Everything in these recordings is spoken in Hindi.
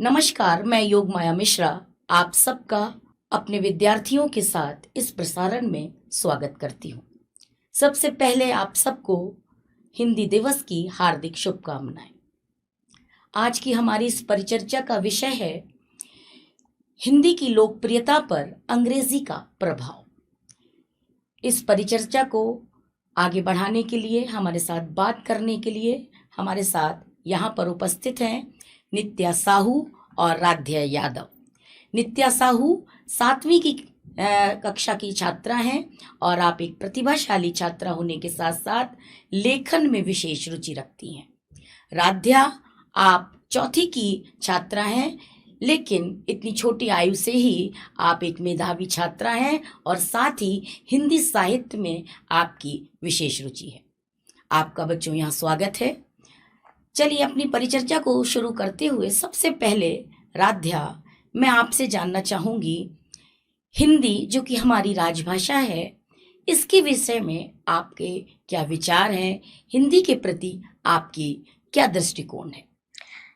नमस्कार, मैं योग माया मिश्रा आप सबका अपने विद्यार्थियों के साथ इस प्रसारण में स्वागत करती हूँ। सबसे पहले आप सबको हिंदी दिवस की हार्दिक शुभकामनाएं। आज की हमारी इस परिचर्चा का विषय है हिंदी की लोकप्रियता पर अंग्रेजी का प्रभाव। इस परिचर्चा को आगे बढ़ाने के लिए, हमारे साथ बात करने के लिए हमारे साथ यहाँ पर उपस्थित हैं नित्या साहू और राध्या यादव। नित्या साहू 7वीं की कक्षा की छात्रा हैं और आप एक प्रतिभाशाली छात्रा होने के साथ साथ लेखन में विशेष रुचि रखती हैं। राध्या, आप 4वीं की छात्रा हैं, लेकिन इतनी छोटी आयु से ही आप एक मेधावी छात्रा हैं और साथ ही हिंदी साहित्य में आपकी विशेष रुचि है। आपका बच्चों यहाँ स्वागत है। चलिए अपनी परिचर्चा को शुरू करते हुए सबसे पहले राध्या, मैं आपसे जानना चाहूंगी, हिंदी जो कि हमारी राजभाषा है, इसके विषय में आपके क्या विचार हैं? हिंदी के प्रति आपकी क्या दृष्टिकोण है?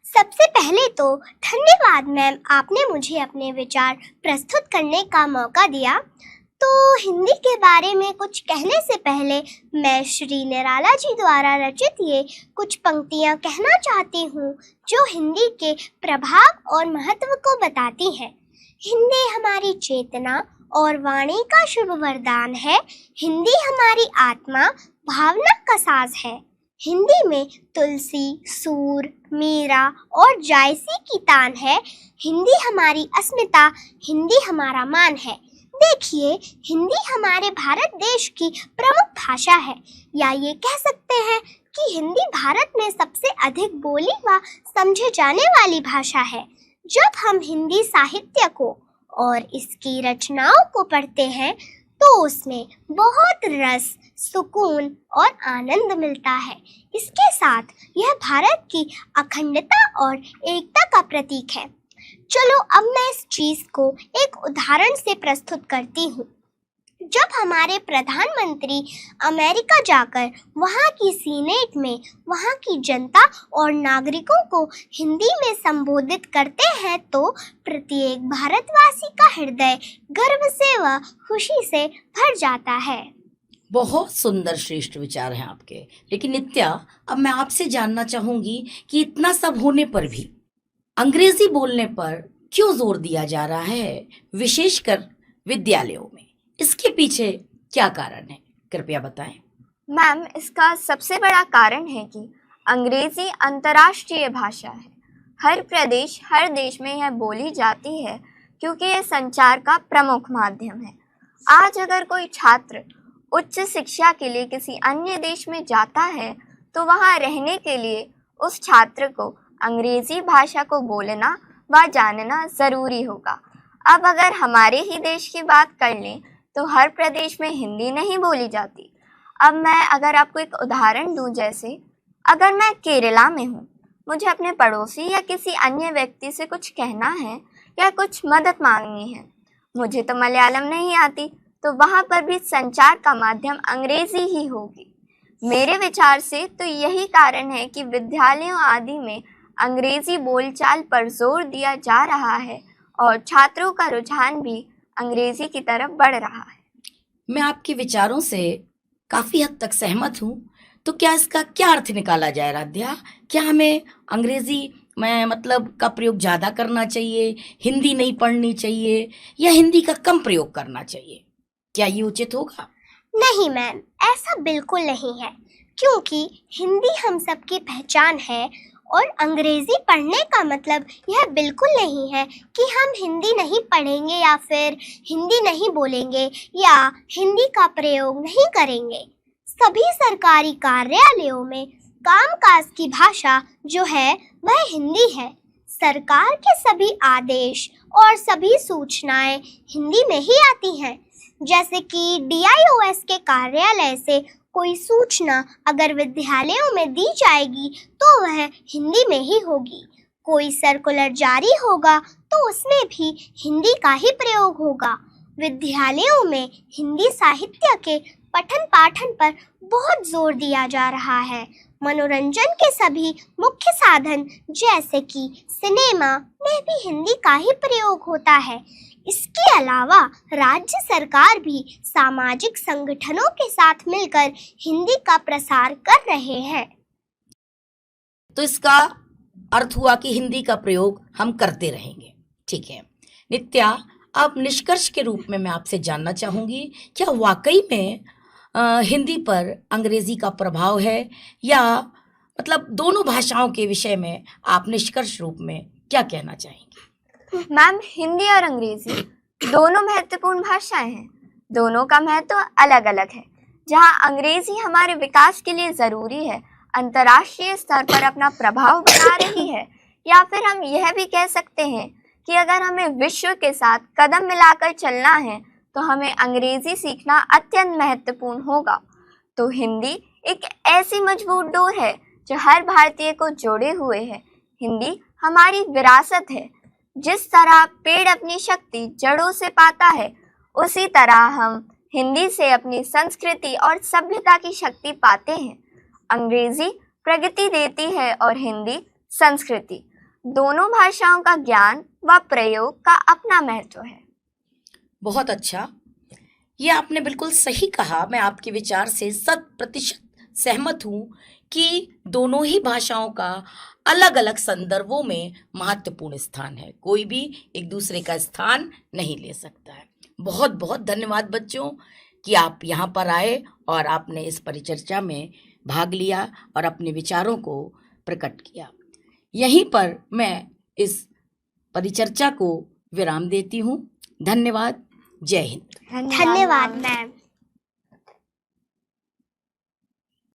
सबसे पहले तो धन्यवाद मैम, आपने मुझे अपने विचार प्रस्तुत करने का मौका दिया। तो हिंदी के बारे में कुछ कहने से पहले मैं श्री निराला जी द्वारा रचित ये कुछ पंक्तियाँ कहना चाहती हूँ जो हिंदी के प्रभाव और महत्व को बताती हैं। हिंदी हमारी चेतना और वाणी का शुभ वरदान है। हिंदी हमारी आत्मा भावना का साज है। हिंदी में तुलसी, सूर, मीरा और जायसी की तान है। हिंदी हमारी अस्मिता, हिंदी हमारा मान है। देखिए, हिंदी हमारे भारत देश की प्रमुख भाषा है, या ये कह सकते हैं कि हिंदी भारत में सबसे अधिक बोली व समझे जाने वाली भाषा है। जब हम हिंदी साहित्य को और इसकी रचनाओं को पढ़ते हैं तो उसमें बहुत रस, सुकून और आनंद मिलता है। इसके साथ यह भारत की अखंडता और एकता का प्रतीक है। चलो अब मैं इस चीज को एक उदाहरण से प्रस्तुत करती हूँ। जब हमारे प्रधानमंत्री अमेरिका जाकर वहाँ की सीनेट में वहाँ की जनता और नागरिकों को हिंदी में संबोधित करते हैं तो प्रत्येक भारतवासी का हृदय गर्व से व खुशी से भर जाता है। बहुत सुंदर, श्रेष्ठ विचार हैं आपके। लेकिन नित्या, अब मैं आपसे जानना चाहूंगी कि इतना सब होने पर भी अंग्रेजी बोलने पर क्यों जोर दिया जा रहा है, विशेषकर विद्यालयों में? इसके पीछे क्या कारण है, कृपया बताएं। मैम, इसका सबसे बड़ा कारण है कि अंग्रेजी अंतर्राष्ट्रीय भाषा है। हर प्रदेश, हर देश में यह बोली जाती है क्योंकि यह संचार का प्रमुख माध्यम है। आज अगर कोई छात्र उच्च शिक्षा के लिए किसी अन्य देश में जाता है तो वहाँ रहने के लिए उस छात्र को अंग्रेजी भाषा को बोलना व जानना ज़रूरी होगा। अब अगर हमारे ही देश की बात कर लें तो हर प्रदेश में हिंदी नहीं बोली जाती। अब मैं अगर आपको एक उदाहरण दूं, जैसे अगर मैं केरला में हूँ, मुझे अपने पड़ोसी या किसी अन्य व्यक्ति से कुछ कहना है या कुछ मदद मांगनी है, मुझे तो मलयालम नहीं आती, तो वहाँ पर भी संचार का माध्यम अंग्रेजी ही होगी। मेरे विचार से तो यही कारण है कि विद्यालयों आदि में अंग्रेजी बोलचाल पर जोर दिया जा रहा है और छात्रों का रुझान भी अंग्रेजी की तरफ बढ़ रहा है। मैं आपके विचारों से काफी हद तक सहमत हूँ। तो क्या इसका क्या अर्थ निकाला जाए राध्या? क्या हमें अंग्रेजी में का प्रयोग ज्यादा करना चाहिए, हिंदी नहीं पढ़नी चाहिए, या हिंदी का कम प्रयोग करना चाहिए? क्या ये उचित होगा? नहीं मैम, ऐसा बिल्कुल नहीं है, क्योंकि हिंदी हम सबकी पहचान है और अंग्रेजी पढ़ने का मतलब यह बिल्कुल नहीं है कि हम हिंदी नहीं पढ़ेंगे या फिर हिंदी नहीं बोलेंगे या हिंदी का प्रयोग नहीं करेंगे। सभी सरकारी कार्यालयों में कामकाज की भाषा जो है वह हिंदी है। सरकार के सभी आदेश और सभी सूचनाएं हिंदी में ही आती हैं। जैसे कि DIOS के कार्यालय से कोई सूचना अगर विद्यालयों में दी जाएगी तो वह हिंदी में ही होगी। कोई सर्कुलर जारी होगा तो उसमें भी हिंदी का ही प्रयोग होगा। विद्यालयों में हिंदी साहित्य के पठन पाठन पर बहुत जोर दिया जा रहा है। मनोरंजन के सभी मुख्य साधन जैसे कि सिनेमा में भी हिंदी का ही प्रयोग होता है। इसके अलावा राज्य सरकार भी सामाजिक संगठनों के साथ मिलकर हिंदी का प्रसार कर रहे हैं। तो इसका अर्थ हुआ कि हिंदी का प्रयोग हम करते रहेंगे। ठीक है नित्या, अब निष्कर्ष के रूप में मैं आपसे जानना चाहूंगी, क्या वाकई में हिंदी पर अंग्रेजी का प्रभाव है, या मतलब दोनों भाषाओं के विषय में आप निष्कर्ष रूप में क्या कहना चाहेंगे? मैम, हिंदी और अंग्रेजी दोनों महत्वपूर्ण भाषाएं हैं। दोनों का महत्व अलग अलग है। जहां अंग्रेजी हमारे विकास के लिए ज़रूरी है, अंतर्राष्ट्रीय स्तर पर अपना प्रभाव बना रही है, या फिर हम यह भी कह सकते हैं कि अगर हमें विश्व के साथ कदम मिलाकर चलना है तो हमें अंग्रेजी सीखना अत्यंत महत्वपूर्ण होगा। तो हिंदी एक ऐसी मजबूत डोर है जो हर भारतीय को जोड़े हुए है। हिंदी हमारी विरासत है। जिस तरह पेड़ अपनी शक्ति जड़ों से पाता है, उसी तरह हम हिंदी से अपनी संस्कृति और सभ्यता की शक्ति पाते हैं। अंग्रेजी प्रगति देती है और हिंदी संस्कृति। दोनों भाषाओं का ज्ञान व प्रयोग का अपना महत्व है। बहुत अच्छा, ये आपने बिल्कुल सही कहा। मैं आपके विचार से 100% सहमत हूँ कि दोनों ही भाषाओं का अलग अलग संदर्भों में महत्वपूर्ण स्थान है। कोई भी एक दूसरे का स्थान नहीं ले सकता है। बहुत बहुत धन्यवाद बच्चों कि आप यहाँ पर आए और आपने इस परिचर्चा में भाग लिया और अपने विचारों को प्रकट किया। यहीं पर मैं इस परिचर्चा को विराम देती हूँ। धन्यवाद। जय हिंद। धन्यवाद मैम।